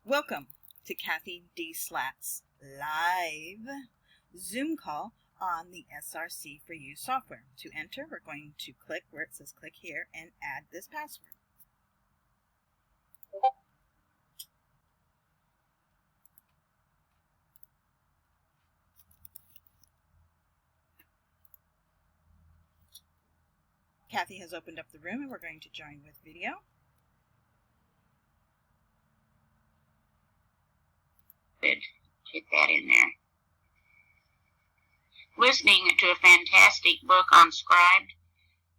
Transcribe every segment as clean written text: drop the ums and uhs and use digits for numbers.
Welcome to CathyDslayt's live Zoom call on the SRC4U software. To enter, we're going to click where it says click here and add this password. Cathy has opened up the room and we're going to join with video. Get that in there. Listening to a fantastic book on Scribed,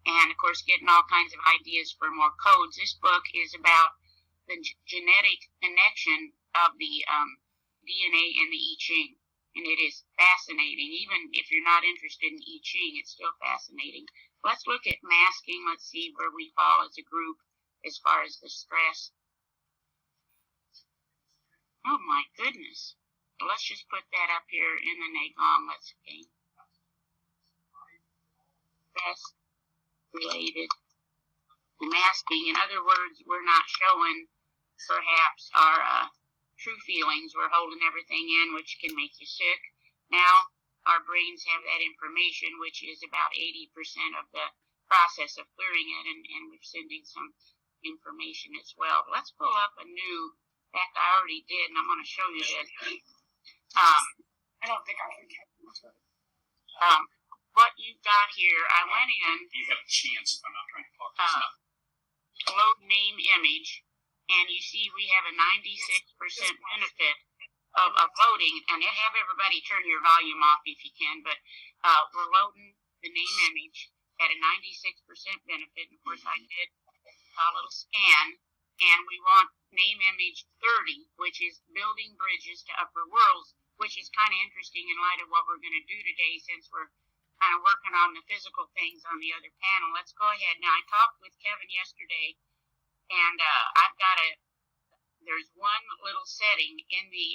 and of course getting all kinds of ideas for more codes. This book is about the genetic connection of the DNA and the I Ching, and it is fascinating. Even if you're not interested in I Ching, it's still fascinating. Let's look at masking. Let's see where we fall as a group as far as the stress. Oh my goodness. Let's just put that up here in the Gong. Let's see. Stress related masking. In other words, we're not showing perhaps our true feelings. We're holding everything in, which can make you sick. Now, our brains have that information, which is about 80% of the process of clearing it, and we're sending some information as well. But let's pull up a new. In fact, I already did, and I'm going to show you this. I don't think I can. What you've got here, I went in. You have a chance. I'm not trying to talk this up. Load name image, and you see we have a 96% benefit of loading, and have everybody turn your volume off if you can, but we're loading the name image at a 96% benefit, and of course I did a little scan, and we want name image 30, which is building bridges to upper worlds, which is kind of interesting in light of what we're going to do today, since we're kind of working on the physical things on the other panel. Let's go ahead. Now, I talked with Kevin yesterday, and I've got there's one little setting in the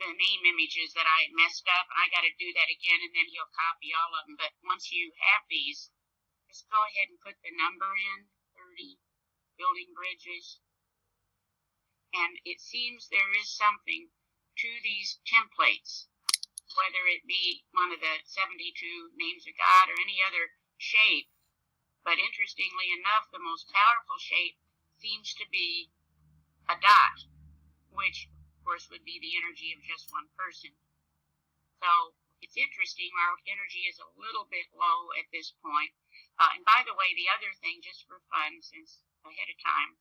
name images that I messed up, and I got to do that again, and then he'll copy all of them. But once you have these, just go ahead and put the number in, 30, building bridges. And it seems there is something to these templates, whether it be one of the 72 names of God or any other shape. But interestingly enough, the most powerful shape seems to be a dot, which of course would be the energy of just one person. So it's interesting, our energy is a little bit low at this point. And by the way, the other thing, just for fun, since ahead of time,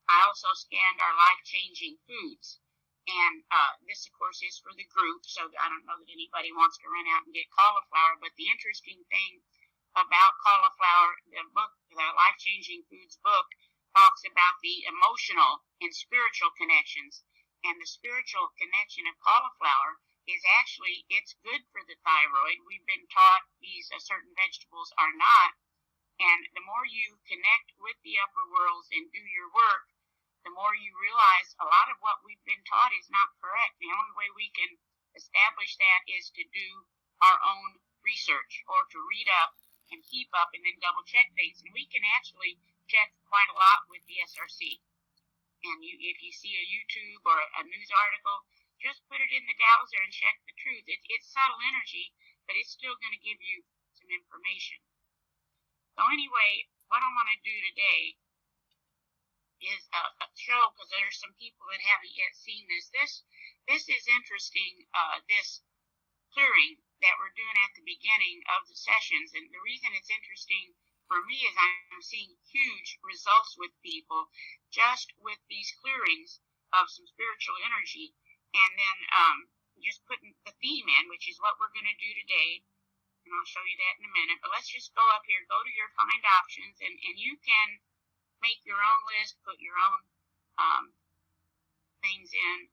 I also scanned our life-changing foods. And this, of course, is for the group, so I don't know that anybody wants to run out and get cauliflower. But the interesting thing about cauliflower, the book, the Life-Changing Foods book, talks about the emotional and spiritual connections. And the spiritual connection of cauliflower is actually, it's good for the thyroid. We've been taught these certain vegetables are not. And the more you connect with the upper worlds and do your work, the more you realize a lot of what we've been taught is not correct. The only way we can establish that is to do our own research, or to read up and keep up and then double check things. And we can actually check quite a lot with the SRC. And if you see a YouTube or a news article, just put it in the browser and check the truth. It's subtle energy, but it's still going to give you some information. So anyway, what I want to do today is a show, because there's some people that haven't yet seen this. This is interesting, this clearing that we're doing at the beginning of the sessions. And the reason it's interesting for me is I'm seeing huge results with people just with these clearings of some spiritual energy. And then just putting the theme in, which is what we're going to do today. And I'll show you that in a minute. But let's just go up here, go to your find options, and you can make your own list, put your own things in.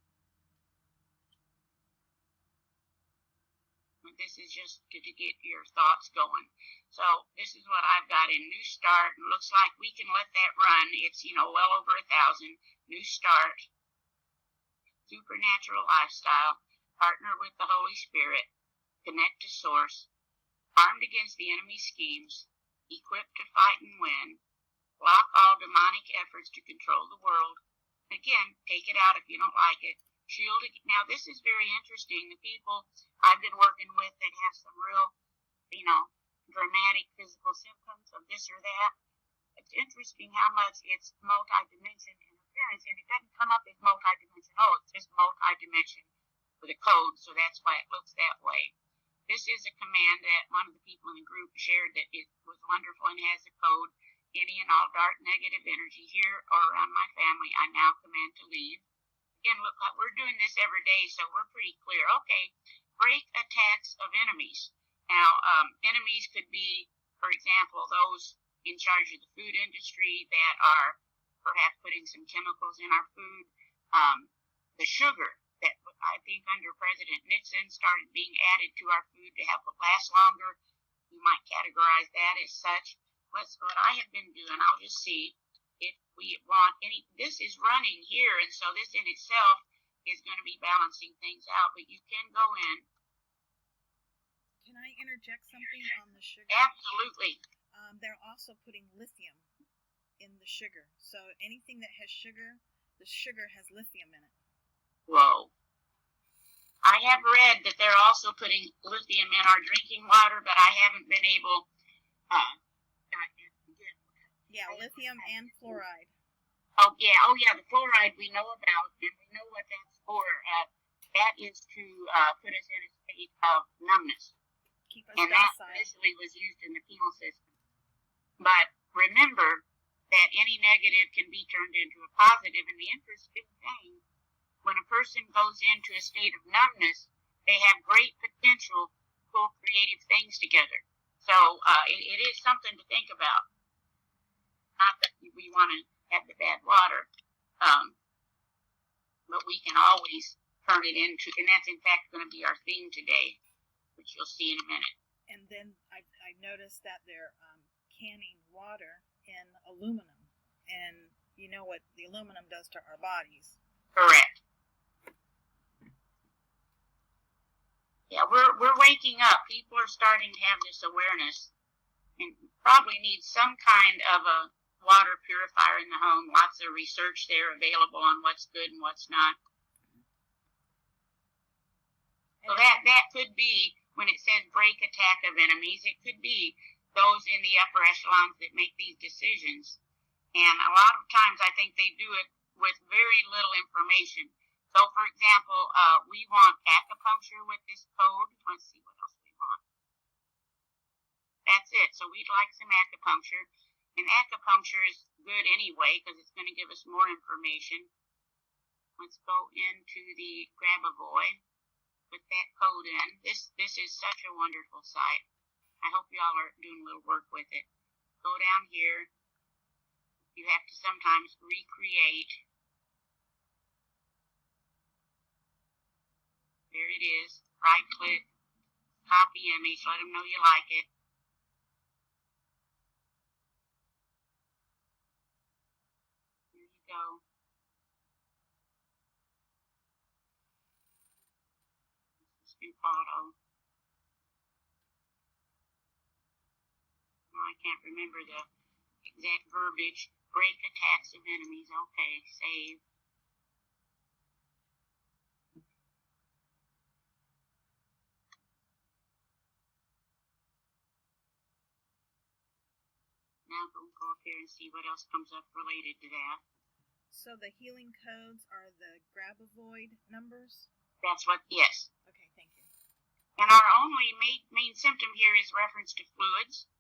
But this is just to get your thoughts going. So this is what I've got in New Start. It looks like we can let that run. It's, well over 1,000. New Start. Supernatural lifestyle. Partner with the Holy Spirit. Connect to Source. Armed against the enemy's schemes. Equipped to fight and win. Block all demonic efforts to control the world. Again, take it out if you don't like it. Shield it. Now, this is very interesting. The people I've been working with that have some real, dramatic physical symptoms of this or that, it's interesting how much it's multi-dimension interference, and it doesn't come up as multi-dimensional. It's just multi-dimension with a code, so that's why it looks that way. This is a command that one of the people in the group shared that it was wonderful and has a code. Any and all dark negative energy here or around my family, I now command to leave. Again, look, we're doing this every day, so we're pretty clear. Okay, break attacks of enemies. Now, enemies could be, for example, those in charge of the food industry that are perhaps putting some chemicals in our food. The sugar that I think under President Nixon started being added to our food to help it last longer. You might categorize that as such. What I have been doing, I'll just see if we want any. This is running here, and so this in itself is going to be balancing things out, but you can go in. Can I interject something on the sugar? Absolutely. They're also putting lithium in the sugar. So anything that has sugar, the sugar has lithium in it. Whoa. I have read that they're also putting lithium in our drinking water, but I haven't been able. Yeah, lithium and fluoride. Oh yeah, the fluoride we know about, and we know what that's for. That is to put us in a state of numbness. Keep us and docile. That initially was used in the penal system. But remember that any negative can be turned into a positive, and the interesting thing, when a person goes into a state of numbness, they have great potential to pull creative things together. So it is something to think about. Not that we want to have the bad water, but we can always turn it into, and that's in fact going to be our theme today, which you'll see in a minute. And then I noticed that they're canning water in aluminum, and you know what the aluminum does to our bodies. Correct. Yeah, we're waking up. People are starting to have this awareness, and probably need some kind of a water purifier in the home. Lots of research there available on what's good and what's not. So that could be, when it says break attack of enemies, it could be those in the upper echelons that make these decisions. And a lot of times I think they do it with very little information. So, for example, we want acupuncture with this code. Let's see what else we want. That's it. So we'd like some acupuncture. And acupuncture is good anyway because it's going to give us more information. Let's go into the Grab-A-Voy. Put that code in. This is such a wonderful site. I hope y'all are doing a little work with it. Go down here. You have to sometimes recreate. There it is. Right click. Copy image. Let them know you like it. There you go. This is auto. I can't remember the exact verbiage. Break attacks of enemies. Okay, save. Now go up here and see what else comes up related to that. So the healing codes are the Grab-A-Void numbers? That's what, yes. Okay, thank you. And our only main symptom here is reference to fluids.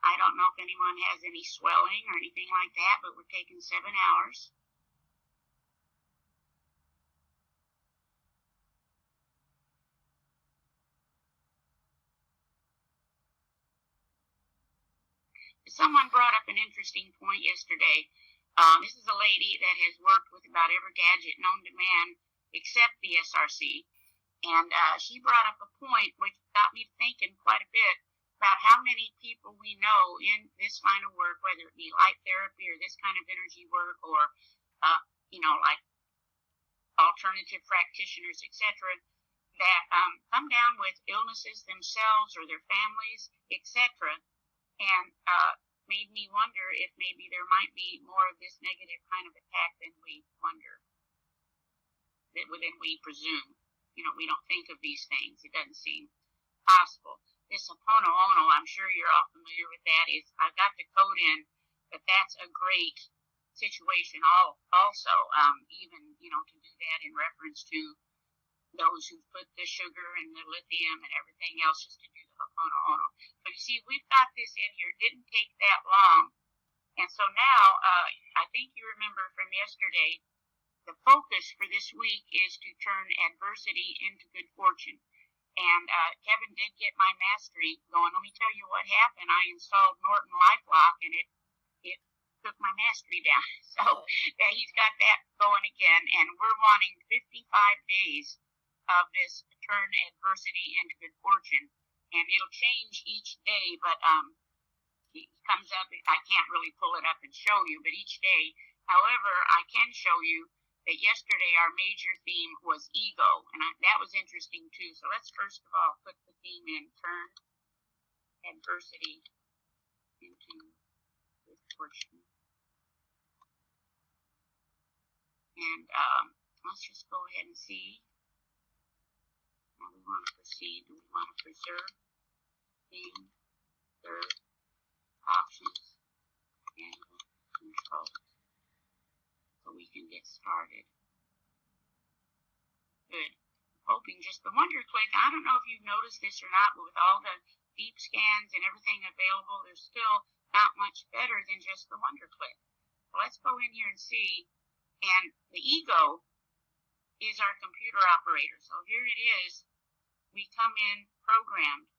I don't know if anyone has any swelling or anything like that, but we're taking 7 hours. Someone brought up an interesting point yesterday. This is a lady that has worked with about every gadget known to man except the SRC. And she brought up a point which got me thinking quite a bit about how many people we know in this line of work, whether it be light therapy or this kind of energy work or, like alternative practitioners, etc., that come down with illnesses themselves or their families, etc., and made me wonder if maybe there might be more of this negative kind of attack than we wonder. than we presume. You know, we don't think of these things. It doesn't seem possible. This Ho'oponopono, I'm sure you're all familiar with that. I've got the code in, but that's a great situation also, even, you know, to do that in reference to those who put the sugar and the lithium and everything else just to do the Ho'oponopono. So you see, we've got this in here. It didn't take that long. And so now, I think you remember from yesterday, the focus for this week is to turn adversity into good fortune. And Kevin did get my mastery going. Let me tell you what happened. I installed Norton LifeLock, and it took my mastery down. So he's got that going again, and we're wanting 55 days of this turn adversity into good fortune. And it'll change each day, but it comes up. I can't really pull it up and show you, but each day. However, I can show you that yesterday our major theme was ego, and that was interesting too. So let's first of all put the theme in, turn adversity into good fortune. And let's just go ahead and see how we want to proceed. Do we want to preserve theme, third, options, and control? So we can get started. Good. Hoping just the wonder click. I don't know if you've noticed this or not, but with all the deep scans and everything available, there's still not much better than just the wonder click. So let's go in here and see. And the ego is our computer operator. So here it is. We come in programmed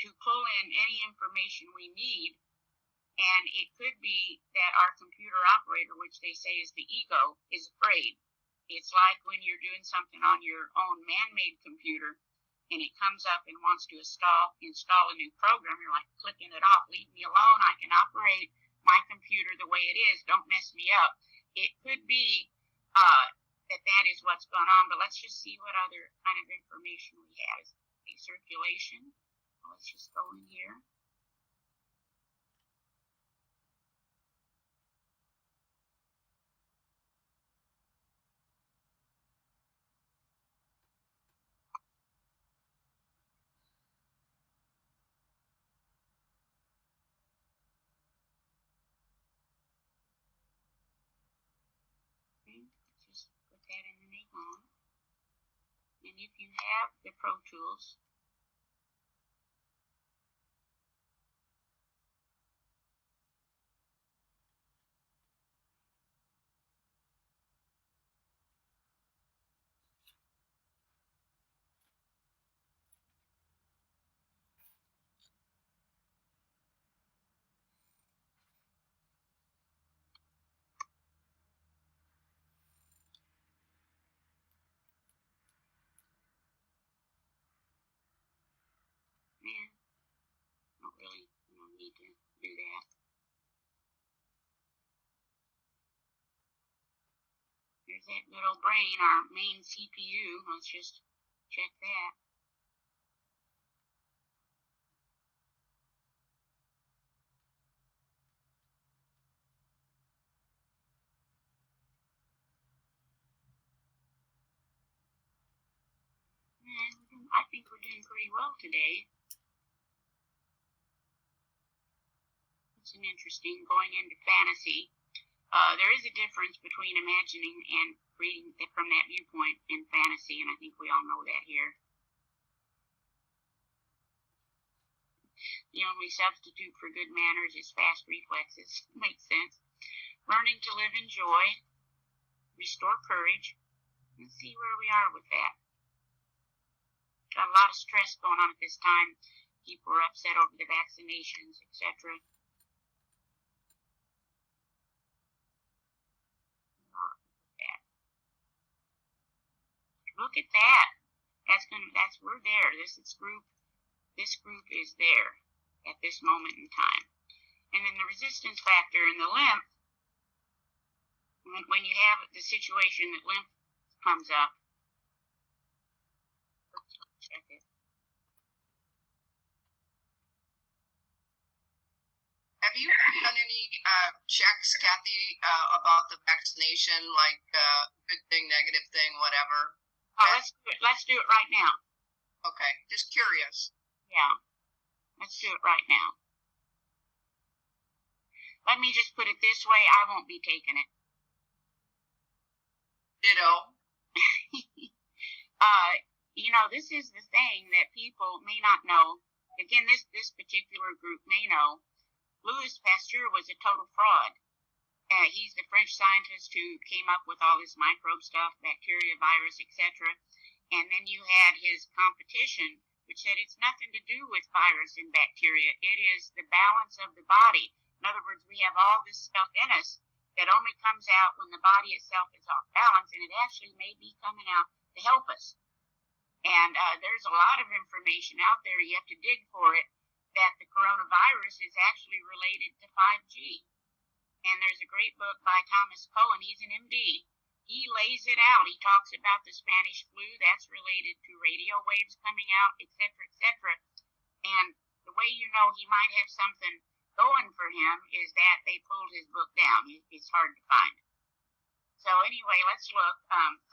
to pull in any information we need. And it could be that our computer operator, which they say is the ego, is afraid. It's like when you're doing something on your own man-made computer and it comes up and wants to install a new program. You're like clicking it off. Leave me alone. I can operate my computer the way it is. Don't mess me up. It could be that is what's going on, but let's just see what other kind of information we have. A circulation. Let's just go in here. Just put that in the Gong. And if you have the Pro Tools, don't really need to do that. There's that little brain, our main CPU. Let's just check that. And I think we're doing pretty well today. It's an interesting going into fantasy. There is a difference between imagining and reading from that viewpoint in fantasy, and I think we all know that here. The only substitute for good manners is fast reflexes. Makes sense. Learning to live in joy. Restore courage. Let's see where we are with that. Got a lot of stress going on at this time. People are upset over the vaccinations, etc. Look at that. We're there. This group is there at this moment in time. And then the resistance factor in the lymph, when you have the situation that lymph comes up, check it. Have you done any checks, Cathy, about the vaccination, like good thing, negative thing, whatever? Oh, let's do it right now. Okay, just curious. Yeah, let's do it right now. Let me just put it this way, I won't be taking it. Ditto. This is the thing that people may not know. Again, this particular group may know. Louis Pasteur was a total fraud. He's the French scientist who came up with all this microbe stuff, bacteria, virus, etc. And then you had his competition, which said it's nothing to do with virus and bacteria. It is the balance of the body. In other words, we have all this stuff in us that only comes out when the body itself is off balance, and it actually may be coming out to help us. And there's a lot of information out there, you have to dig for it, that the coronavirus is actually related to 5G. And there's a great book by Thomas Cohen, he's an MD. He lays it out. He talks about the Spanish flu, that's related to radio waves coming out, etc., etc. And the way you know he might have something going for him is that they pulled his book down. It's hard to find. So anyway, let's look.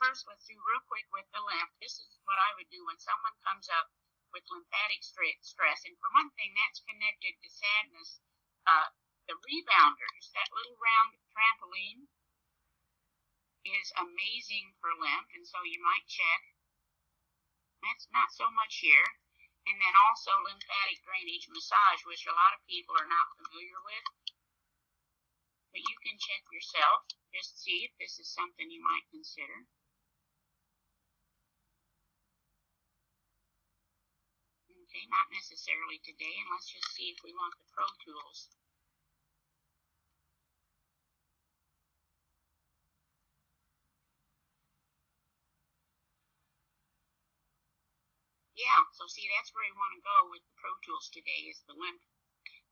First, let's do real quick with the lymph. This is what I would do when someone comes up with lymphatic stress. And for one thing, that's connected to sadness. The rebounders, that little round trampoline, is amazing for lymph. And so you might check. That's not so much here. And then also lymphatic drainage massage, which a lot of people are not familiar with. But you can check yourself, just see if this is something you might consider. Okay, not necessarily today, and let's just see if we want the Pro Tools. Yeah, so see, that's where you want to go with the Pro Tools today, is the lymph.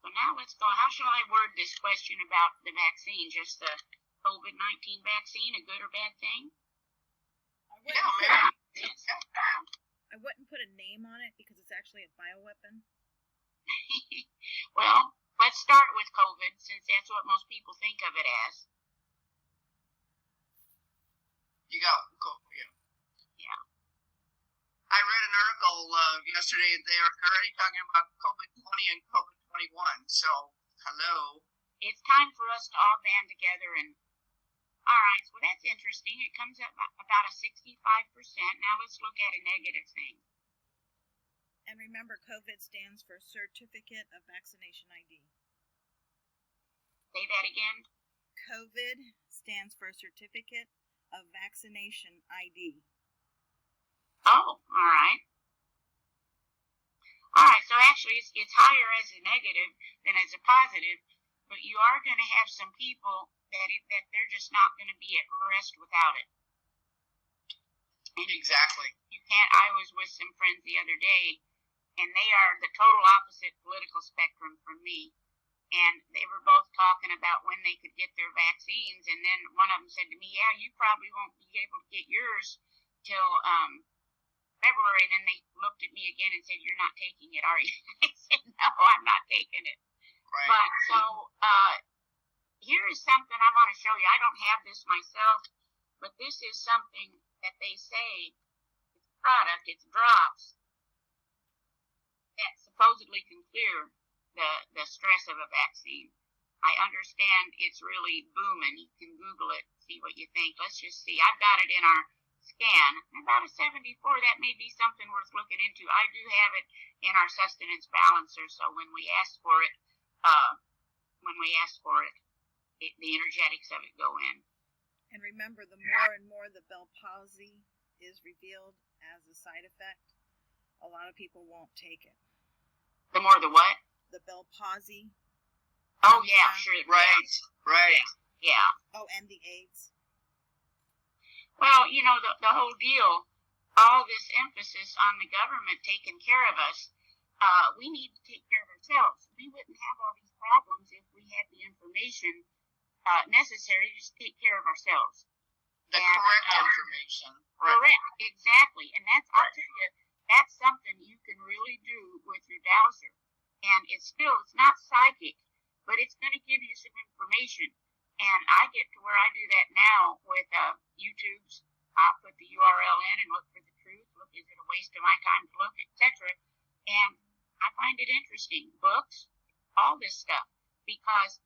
So now let's go. How shall I word this question about the vaccine? Just the COVID-19 vaccine, a good or bad thing? I wouldn't put a name on it because it's actually a bioweapon. Well, let's start with COVID, since that's what most people think of it as. You got COVID, yeah. Yeah. I read an article yesterday. They're already talking about COVID-20 and COVID-21. So, hello. It's time for us to all band together and. All right, so that's interesting. It comes up about a 65%. Now let's look at a negative thing. And remember, COVID stands for Certificate of Vaccination ID. Say that again. COVID stands for Certificate of Vaccination ID. Oh, all right. All right, so actually it's higher as a negative than as a positive, but you are going to have some people that they're just not going to be at rest without it. And exactly. You can't. I was with some friends the other day, and they are the total opposite political spectrum from me. And they were both talking about when they could get their vaccines, and then one of them said to me, "Yeah, you probably won't be able to get yours till February." And then they looked at me again and said, "You're not taking it, are you?" I said, "No, I'm not taking it." Right. But so here is something I want to show you. I don't have this myself, but this is something that they say, it's a product, it's drops, that supposedly can clear the stress of a vaccine. I understand it's really booming. You can Google it, see what you think. Let's just see. I've got it in our scan. About a 74. That may be something worth looking into. I do have it in our sustenance balancer, so when we ask for it, the energetics of it go in. And remember, the more and more the Bell palsy is revealed as a side effect, a lot of people won't take it. The more the what? The Bell palsy. Oh, yeah, sure. Right, yeah. right. Yeah. Oh, and the AIDS. Well, you know, the whole deal, all this emphasis on the government taking care of us, we need to take care of ourselves. We wouldn't have all these problems if we had the information necessary to just take care of ourselves. The correct information. Right. Correct, exactly. And that's, I'll tell you, that's something you can really do with your dowser. And it's not psychic. but it's going to give you some information. And I get to where I do that now with YouTube's. I'll put the URL in and look for the truth. Look, is it a waste of my time to look, etc. And I find it interesting. Books, all this stuff, because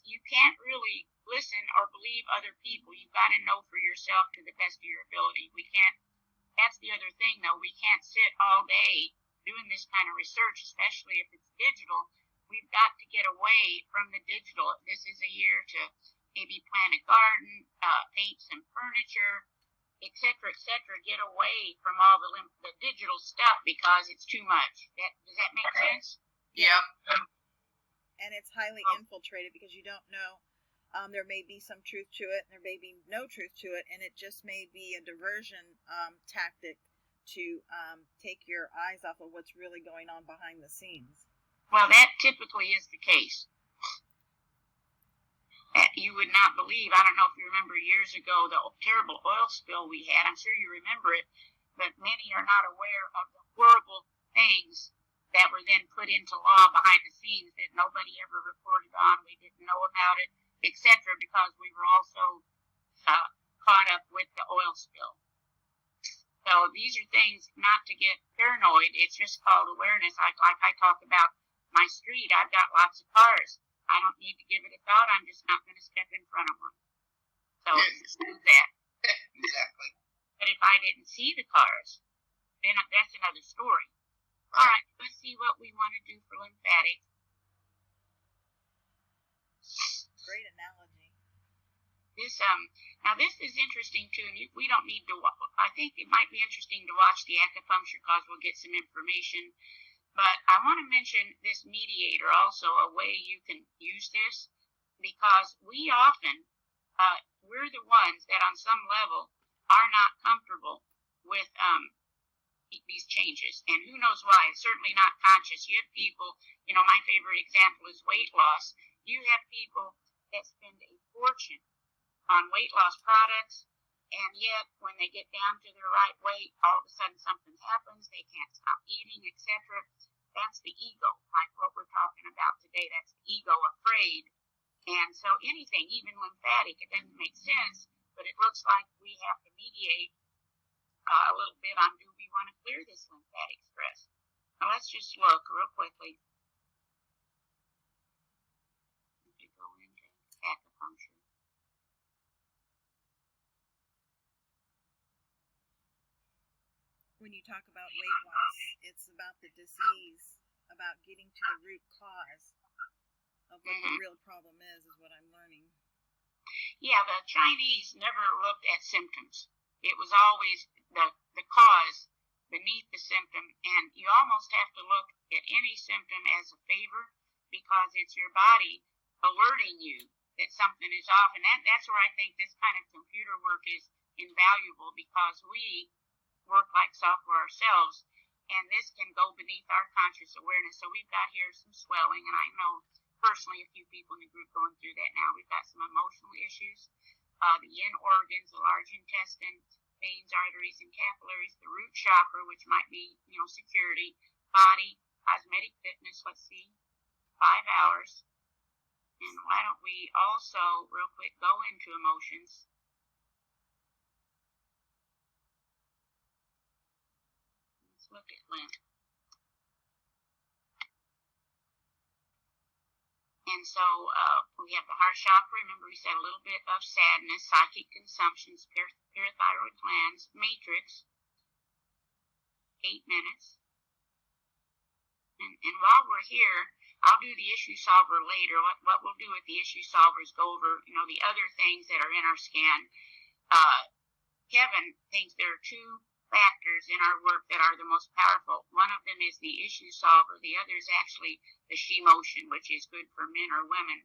you can't really listen or believe other people. You've got to know for yourself to the best of your ability. We can't. That's the other thing, though. We can't sit all day doing this kind of research, especially if it's digital. We've got to get away from the digital. This is a year to maybe plant a garden, paint some furniture, etc., etc. Get away from all the digital stuff because it's too much. Does that make sense? Yeah. And it's highly infiltrated because you don't know. There may be some truth to it, and there may be no truth to it, and it just may be a diversion tactic to take your eyes off of what's really going on behind the scenes. Well, that typically is the case. You would not believe, I don't know if you remember years ago, the terrible oil spill we had. I'm sure you remember it, but many are not aware of the horrible things that were then put into law behind the scenes that nobody ever reported on. We didn't know about it, etc., because we were also caught up with the oil spill. So these are things not to get paranoid. It's just called awareness. Like I talk about my street, I've got lots of cars. I don't need to give it a thought. I'm just not going to step in front of one. So do that. Exactly. But if I didn't see the cars, then that's another story. All right, let's see what we want to do for lymphatic. Great analogy. Now this is interesting too, and we don't need to. I think it might be interesting to watch the acupuncture because we'll get some information. But I want to mention this mediator also, a way you can use this, because we often, we're the ones that on some level are not comfortable with these changes. And who knows why? It's certainly not conscious. You have people, my favorite example is weight loss. You have people that spend a fortune on weight loss products, and yet when they get down to their right weight, all of a sudden something happens, they can't stop eating, etc. That's the ego, like what we're talking about today. That's the ego afraid. And so anything, even lymphatic, it doesn't make sense, but it looks like we have to mediate a little bit on, do we want to clear this lymphatic stress? Now let's just look real quickly. To go into acupuncture. When you talk about weight loss, it's about the disease, about getting to the root cause of what the real problem is what I'm learning. Yeah, the Chinese never looked at symptoms. It was always the cause beneath the symptom, and you almost have to look at any symptom as a favor because it's your body alerting you that something is off. And that's where I think this kind of computer work is invaluable, because we work like software ourselves, and this can go beneath our conscious awareness. So we've got here some swelling, and I know personally a few people in the group going through that now. We've got some emotional issues, the yin organs, the large intestine, veins, arteries, and capillaries, the root chakra, which might be, security, body, cosmetic fitness, let's see, 5 hours. And why don't we also, real quick, go into emotions. Let's look at lymph. And so we have the heart chakra. Remember, we said a little bit of sadness, psychic consumptions, parathyroid glands, matrix, 8 minutes. And while we're here, I'll do the issue solver later. What we'll do with the issue solver is go over, the other things that are in our scan. Kevin thinks there are 2 factors in our work that are the most powerful. One of them is the issue solver. The other is actually the she motion, which is good for men or women.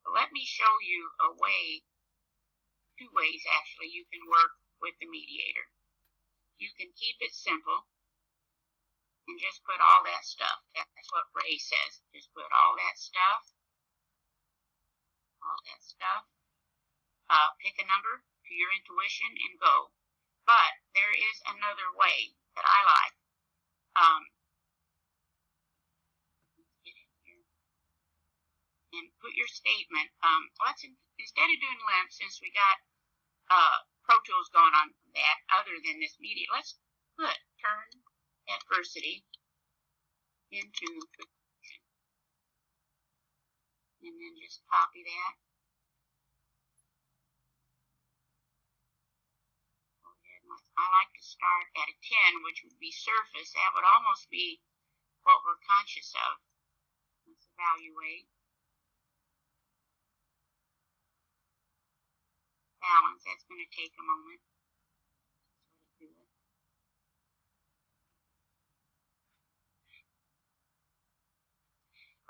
But let me show you a way, 2 ways actually, you can work with the mediator. You can keep it simple and just put all that stuff. That's what Ray says. Just put all that stuff. All that stuff. Pick a number to your intuition and go. But there is another way that I like. Let's get in here. and put your statement. Instead of doing limp, since we got Pro Tools going on that, other than this media, let's turn adversity into fiction, and then just copy that. Go ahead. I like to start at a 10, which would be surface. That would almost be what we're conscious of. Let's evaluate. Balance, that's going to take a moment. Do it.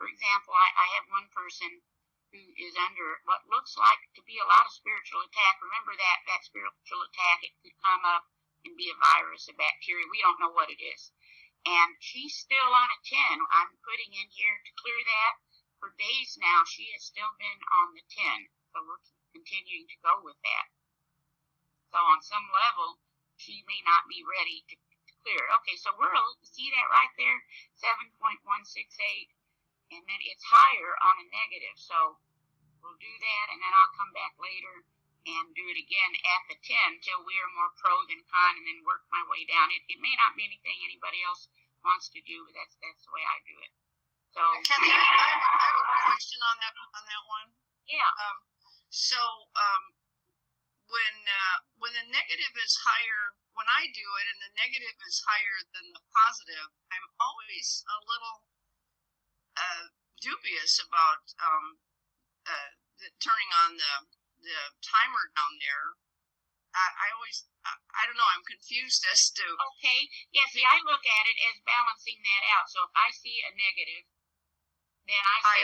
For example, I have one person who is under what looks like to be a lot of spiritual attack. Remember that spiritual attack, it could come up and be a virus, a bacteria. We don't know what it is. And she's still on a 10. I'm putting in here to clear that. For days now, she has still been on the 10. So we're continuing to go with that. So on some level, she may not be ready to clear it. Okay, so see that right there, 7.168, and then it's higher on a negative. So we'll do that, and then I'll come back later and do it again at the 10 till we are more pro than con, and then work my way down. It may not be anything anybody else wants to do, but that's the way I do it. So Cathy, I have a question on that one. Yeah. When the negative is higher, when I do it and the negative is higher than the positive, I'm always a little dubious about turning on the timer down there. I don't know, I'm confused as to... Okay, yeah, see, I look at it as balancing that out. So if I see a negative, then I say,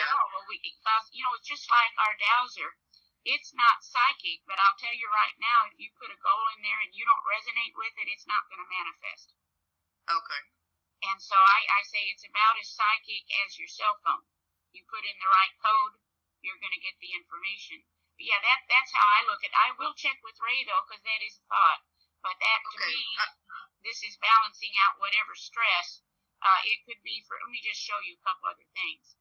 because, it's just like our dowser. It's not psychic, but I'll tell you right now, if you put a goal in there and you don't resonate with it, it's not going to manifest. Okay. And so I say it's about as psychic as your cell phone. You put in the right code, you're going to get the information. But yeah, that's how I look at it. I will check with Ray, though, because that is a thought. But that, to me, this is balancing out whatever stress. It could be let me just show you a couple other things.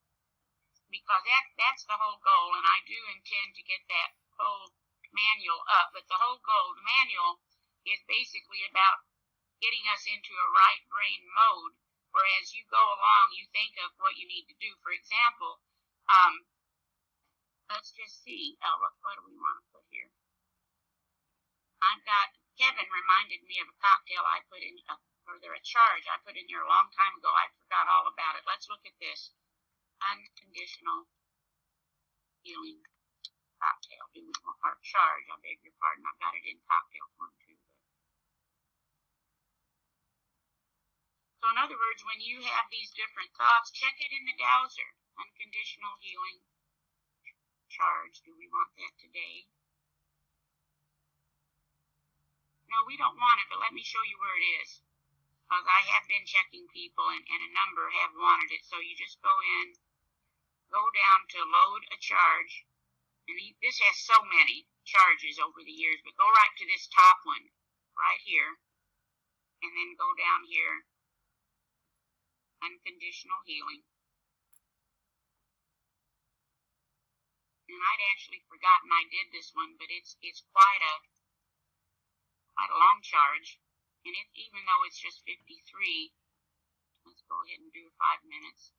Because that's the whole goal, and I do intend to get that whole manual up. But the whole goal, the manual, is basically about getting us into a right brain mode, where as you go along, you think of what you need to do. For example, let's just see, what do we want to put here? Kevin reminded me of a cocktail I put in, a charge I put in here a long time ago. I forgot all about it. Let's look at this. Unconditional healing cocktail. Or charge, I beg your pardon. I've got it in cocktail form too. So in other words, when you have these different thoughts, check it in the dowser. Unconditional healing charge. Do we want that today? No, we don't want it, but let me show you where it is. Because I have been checking people, and a number have wanted it. So you just go in, go down to load a charge, and this has so many charges over the years, but go right to this top one, right here, and then go down here, unconditional healing. And I'd actually forgotten I did this one, but it's quite a long charge, and even though it's just 53, let's go ahead and do 5 minutes.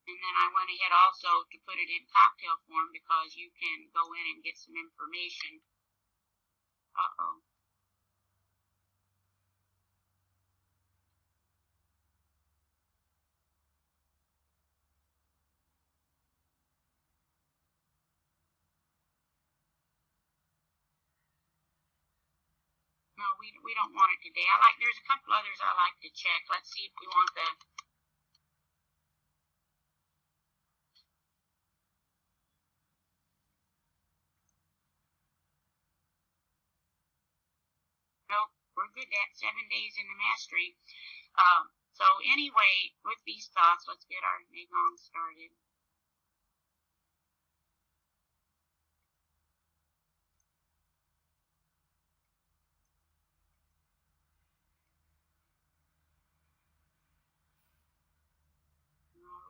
And then I went ahead also to put it in cocktail form because you can go in and get some information. No, we don't want it today. There's a couple others I like to check. Let's see if we want the... Nope, we're good at 7 days in the mastery. So anyway, with these thoughts, let's get our QiGong started.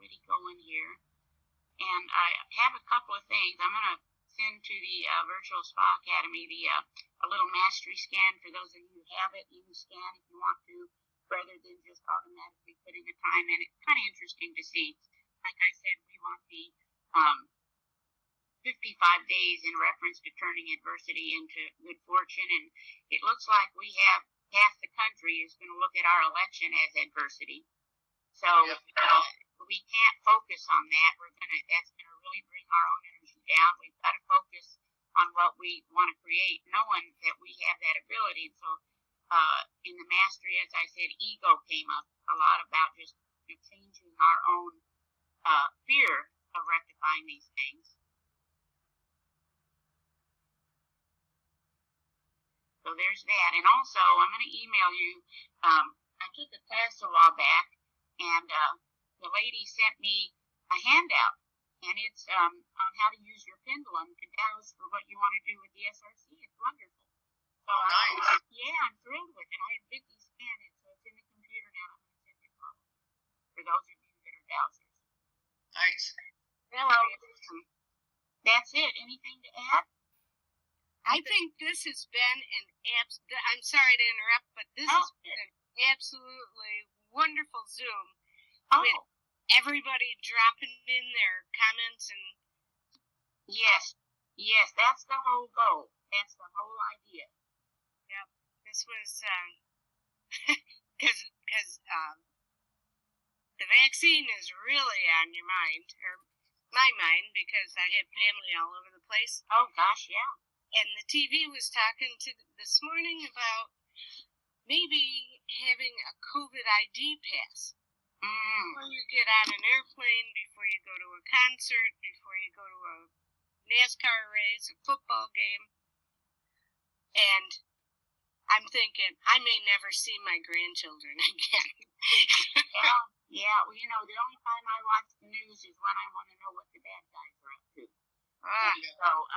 already going here. And I have a couple of things. I'm going to send to the Virtual Spa Academy a little mastery scan for those of you who have it. You can scan if you want to, rather than just automatically putting a time in. It's kind of interesting to see. Like I said, we want the 55 days in reference to turning adversity into good fortune. And it looks like we have half the country is going to look at our election as adversity. So we can't focus on that. That's going to really bring our own energy down. We've got to focus on what we want to create, knowing that we have that ability. So in the mastery, as I said, ego came up a lot about just changing our own fear of rectifying these things. So there's that. And also, I'm going to email you. I took a class a while back, and the lady sent me a handout, and it's on how to use your pendulum to douse for what you want to do with the SRC. It's wonderful. So nice. I'm thrilled with it. I had Vicky scan it, so it's in the computer now. I'm going to send it home for those of you that are dowsers. Nice. So that's it. Anything to add? I think this has been I'm sorry to interrupt, but this has been an absolutely wonderful Zoom. With everybody dropping in their comments and yes, that's the whole goal. That's the whole idea. Yep, this was because the vaccine is really on your mind, or my mind, because I have family all over the place. Oh gosh, yeah. And the TV was talking to this morning about maybe having a COVID ID pass. Before you get on an airplane, before you go to a concert, before you go to a NASCAR race, a football game. And I'm thinking, I may never see my grandchildren again. Well, the only time I watch the news is when I want to know what the bad guys are up to. So,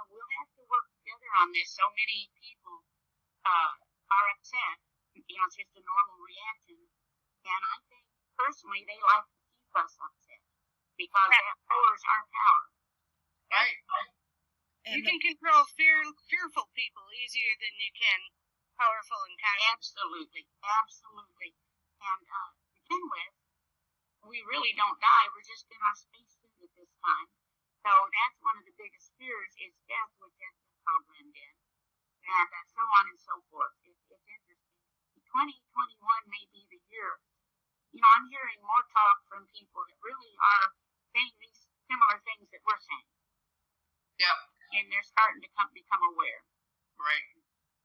we'll have to work together on this. So many people are upset. It's just a normal reaction. And I think, personally, they like to keep us upset because that lowers our power. Right. You can control fearful people easier than you can powerful and kind. Absolutely. And to begin with, we really don't die. We're just in our spacesuit at this time. So that's one of the biggest fears is death, which has been programmed in. And so on and so forth. It's interesting. 2021 may be the year. I'm hearing more talk from people that really are saying these similar things that we're saying. Yep. And they're starting to become aware. Right.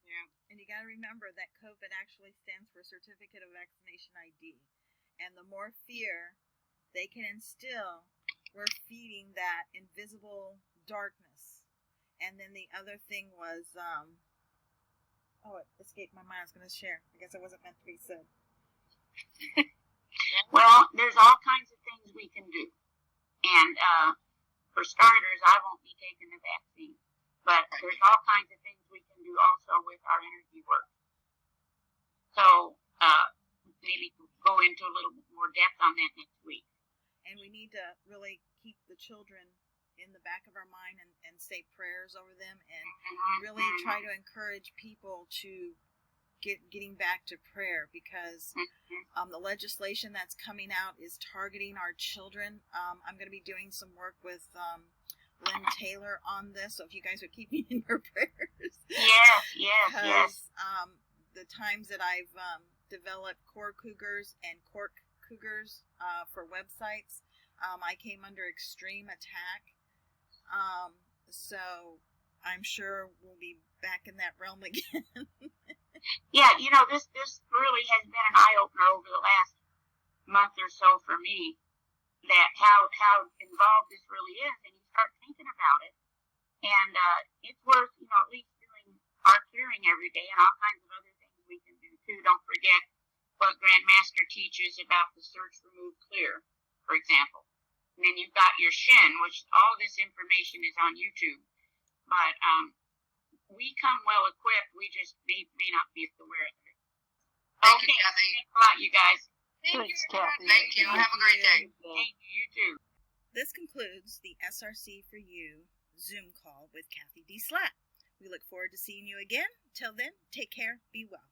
Yeah. And you got to remember that COVID actually stands for Certificate of Vaccination ID. And the more fear they can instill, we're feeding that invisible darkness. And then the other thing was, it escaped my mind. I was going to share. I guess it wasn't meant to be said. Well, there's all kinds of things we can do. And for starters, I won't be taking the vaccine. But there's all kinds of things we can do also with our energy work. So maybe go into a little more depth on that next week. And we need to really keep the children in the back of our mind and say prayers over them and really try to encourage people to getting back to prayer because the legislation that's coming out is targeting our children. I'm going to be doing some work with Lynn Taylor on this, so if you guys would keep me in your prayers. Yes. The times that I've developed core cougars and cork cougars for websites, I came under extreme attack. So I'm sure we'll be back in that realm again. Yeah, this really has been an eye-opener over the last month or so for me, that how involved this really is, and you start thinking about it, and it's worth, at least doing our clearing every day and all kinds of other things we can do, too. Don't forget what Grandmaster teaches about the search, remove, clear, for example. And then you've got your shin, which all this information is on YouTube. But we come well equipped. We just may not be aware of it. Thank you, Cathy. Thanks a lot, you guys. Thanks, Cathy. Thank you. Have a great day. Thank you. You too. This concludes the SRC4U Zoom call with CathyDslaght. We look forward to seeing you again. Till then, take care, be well.